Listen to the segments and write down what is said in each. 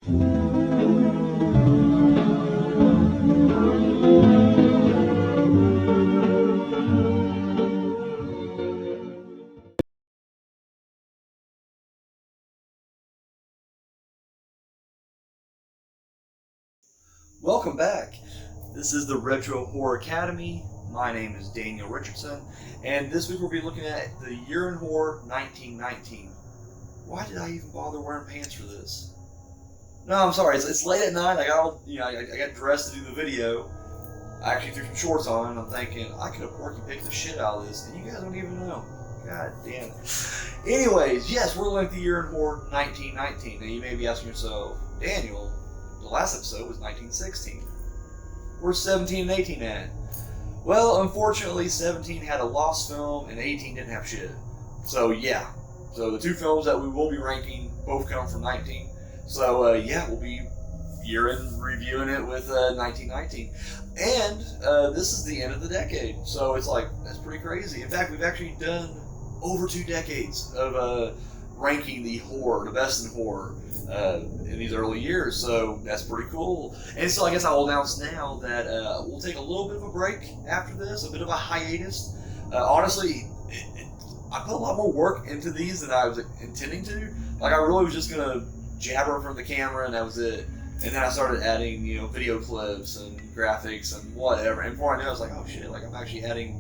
Welcome back. This is the Retro Horror Academy. My name is Daniel Richardson, and this week we'll be looking at the year in horror 1919. Why did I even bother wearing pants for this? No, I'm sorry. It's late at night. I got dressed to do the video. I actually threw some shorts on, and I'm thinking I could have porky picked the shit out of this, and you guys don't even know. God damn it. Anyways, yes, we're looking at the year in horror 1919. Now you may be asking yourself, Daniel, the last episode was 1916. Where's 17 and 18 at? Well, unfortunately, 17 had a lost film and 18 didn't have shit. So yeah. So the two films that we will be ranking both come from 19. So yeah, we'll be year-end reviewing it with 1919. And this is the end of the decade. So it's like, that's pretty crazy. In fact, we've actually done over 2 decades of ranking the horror, the best in horror in these early years, so that's pretty cool. And so I guess I will announce now that we'll take a little bit of a break after this, a bit of a hiatus. Honestly, I put a lot more work into these than I was intending to. Like, I really was just gonna jabber in front of the camera and that was it. And then I started adding, video clips and graphics and whatever. And before I knew it, I was like, oh shit, like I'm actually adding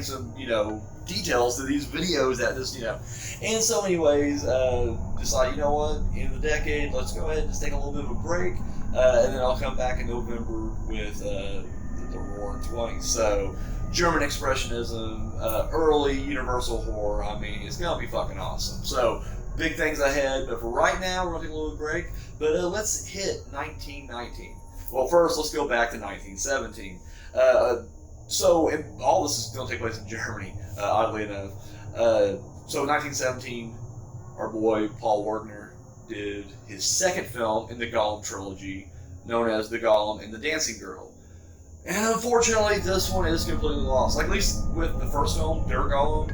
some, details to these videos that this, And so anyways, decided, you know what, end of the decade, let's go ahead and just take a little bit of a break. And then I'll come back in November with the Roaring 20s. So, German Expressionism, early Universal horror, I mean, it's going to be fucking awesome. So, big things ahead, but for right now, we're going to take a little break. But let's hit 1919. Well, first, let's go back to 1917. So, all this is going to take place in Germany, oddly enough. So, 1917, our boy Paul Werner did his second film in the Golem trilogy, known as The Golem and the Dancing Girl. And unfortunately, this one is completely lost. Like, at least with the first film, Der Golem,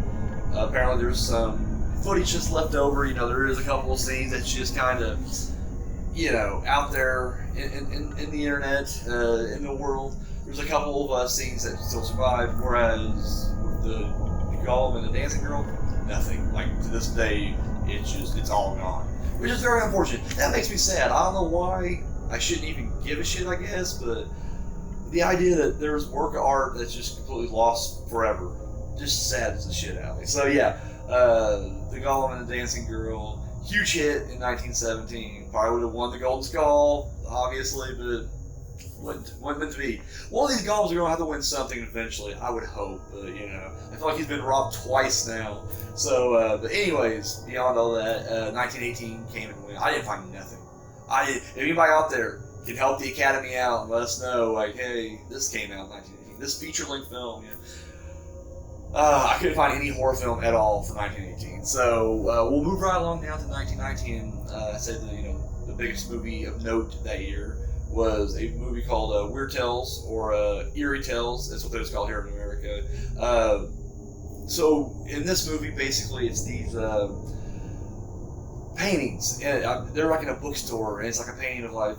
apparently there's some footage just left over. There is a couple of scenes that's just kind of, out there in the internet, in the world. There's a couple of scenes that still survive, whereas with the Golem and the Dancing Girl, nothing. Like, to this day, it's all gone. Which is very unfortunate. That makes me sad. I don't know why. I shouldn't even give a shit, I guess, but the idea that there's work of art that's just completely lost forever just saddens the shit out of me. So yeah, the Golem and the Dancing Girl, huge hit in 1917. Probably would have won the Golden Skull, obviously, but wasn't meant to be. One of these Golems are going to have to win something eventually, I would hope. But, I feel like he's been robbed twice now. So, but anyways, beyond all that, 1918 came and went. I didn't find nothing. If anybody out there can help the Academy out and let us know, like, hey, this came out in 1918. This feature-length film, I couldn't find any horror film at all for 1918. So we'll move right along down to 1919. I said that the biggest movie of note that year was a movie called Weird Tales, or Eerie Tales. That's what they was called here in America. So in this movie, basically, it's these paintings. They're like in a bookstore, and it's like a painting of like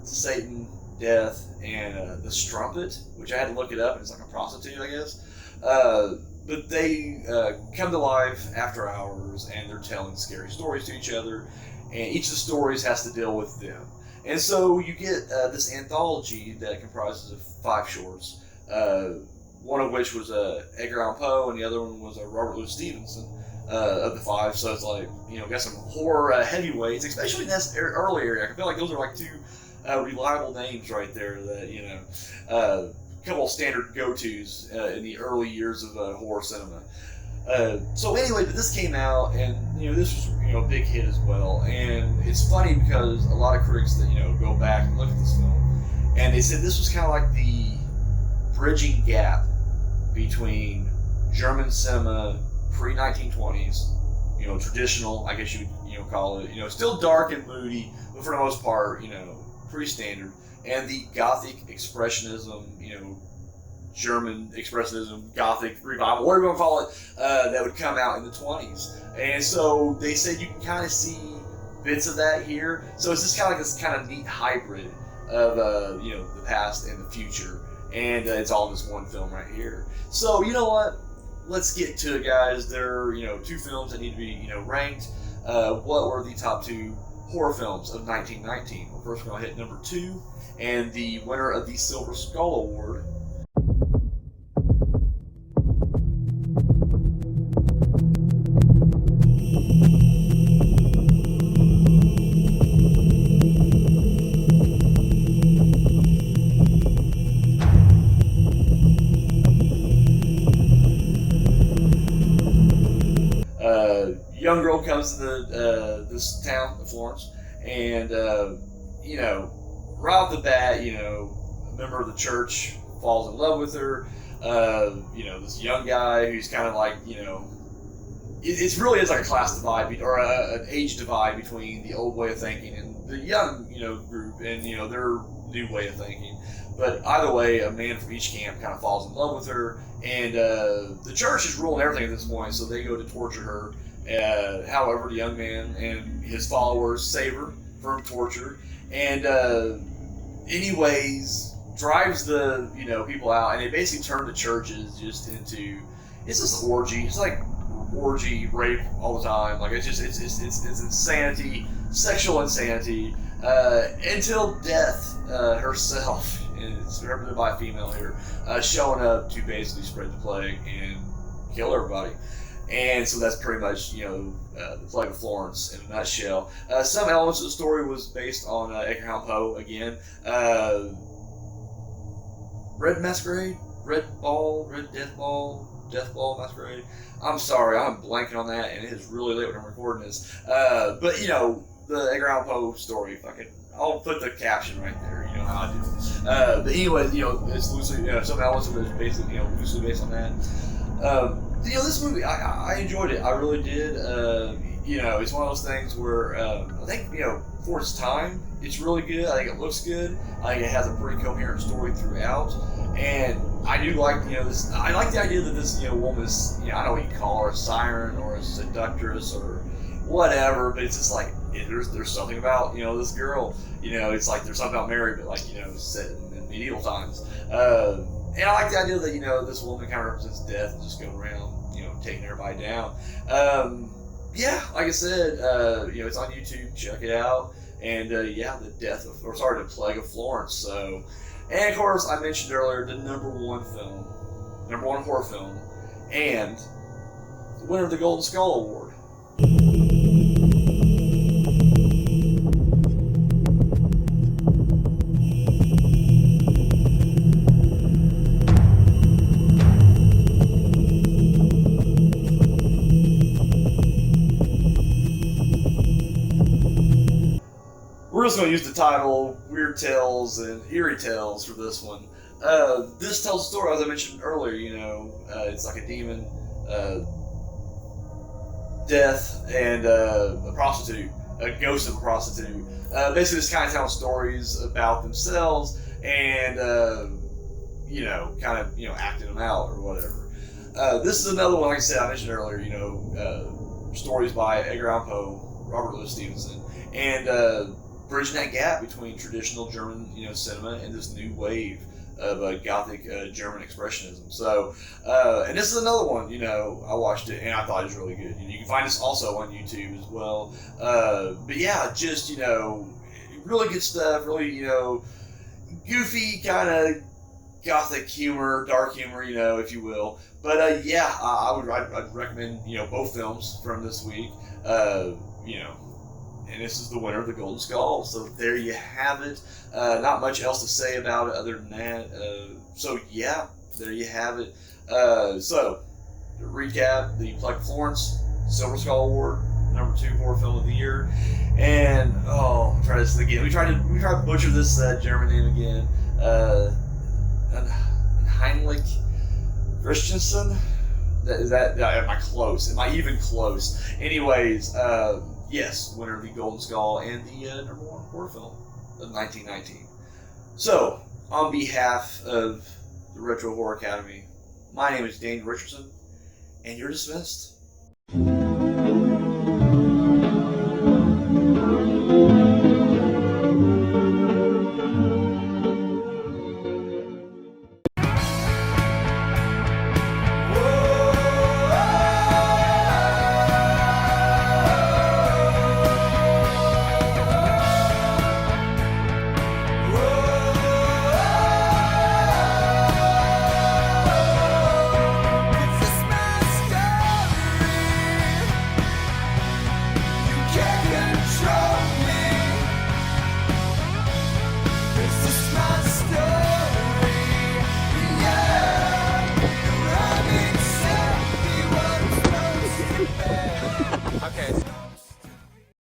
Satan, death, and the strumpet, which I had to look it up, and it's like a prostitute, I guess. But they come to life after hours, and they're telling scary stories to each other, and each of the stories has to deal with them. And so you get this anthology that comprises of 5 shorts, one of which was Edgar Allan Poe, and the other one was Robert Louis Stevenson of the 5. So it's like, got some horror heavyweights, especially in this early area. I feel like those are like 2 reliable names right there that, a couple of standard go-tos in the early years of horror cinema. So anyway, but this came out, and this was a big hit as well. And it's funny because a lot of critics that go back and look at this film, and they said this was kind of like the bridging gap between German cinema pre-1920s, traditional, I guess you would call it, still dark and moody, but for the most part, pretty standard, and the Gothic Expressionism, German Expressionism, Gothic Revival, whatever you want to call it, that would come out in the 20s. And so they said you can kind of see bits of that here. So it's just kind of like this kind of neat hybrid of the past and the future, and it's all in this one film right here. So you know what? Let's get to it, guys. There are 2 films that need to be ranked. What were the top 2 horror films of 1919? Well, first we're gonna hit number 2, and the winner of the Silver Skull Award. Young girl comes to this town, Florence, and right off the bat, a member of the church falls in love with her. This young guy who's kind of like, it really is like a class divide or an age divide between the old way of thinking and the young, group and their new way of thinking. But either way, a man from each camp kind of falls in love with her, and the church is ruling everything at this point, so they go to torture her. However, the young man and his followers save her from torture, and anyways, drives the people out, and they basically turn the churches just into it's just an orgy. It's like orgy, rape all the time. Like it's insanity, sexual insanity, until death herself is represented by a female here, showing up to basically spread the plague and kill everybody. And so that's pretty much, the Plague of Florence in a nutshell. Some elements of the story was based on Edgar Allan Poe again. Red Masquerade, Death Ball Masquerade. I'm sorry, I'm blanking on that, and it is really late when I'm recording this. But the Edgar Allan Poe story, I'll put the caption right there. You know how I do it. But anyway, it's loosely, some elements of it is basically, loosely based on that. This movie, I enjoyed it. I really did. It's one of those things where I think, for its time, it's really good. I think it looks good. I think it has a pretty coherent story throughout. And I do like, this. I like the idea that this, woman is, I don't know what you call her, a siren or a seductress or whatever, but it's just like, there's something about, this girl. It's like there's something about Mary, but like, set in medieval times. And I like the idea that, this woman kind of represents death and just going around, taking everybody down. Like I said, it's on YouTube. Check it out. And, the Plague of Florence. So, and of course, I mentioned earlier the number one horror film, and the winner of the Golden Skull Award. We're just going to use the title Weird Tales and Eerie Tales for this one. This tells a story, as I mentioned earlier, it's like a demon, death, and a prostitute, a ghost of a prostitute. Basically, just kind of telling stories about themselves and, acting them out or whatever. This is another one, like I said, I mentioned earlier, stories by Edgar Allan Poe, Robert Louis Stevenson, and bridging that gap between traditional German, cinema and this new wave of Gothic German expressionism. So, and this is another one, I watched it and I thought it was really good. You can find this also on YouTube as well. But yeah, just, really good stuff, really, goofy kind of Gothic humor, dark humor, if you will. But I'd recommend, both films from this week, and this is the winner of the Golden Skull. So there you have it. Not much else to say about it other than that. There you have it. So, to recap, the Plague of Florence, Silver Skull Award, number 2 horror film of the year. And, I'll try this again. We try to butcher this German name again. Heinrich Christensen? Am I close? Am I even close? Anyways, yes, winner of the Golden Skull and the number 1 horror film of 1919. So, on behalf of the Retro Horror Academy, my name is Daniel Richardson, and you're dismissed.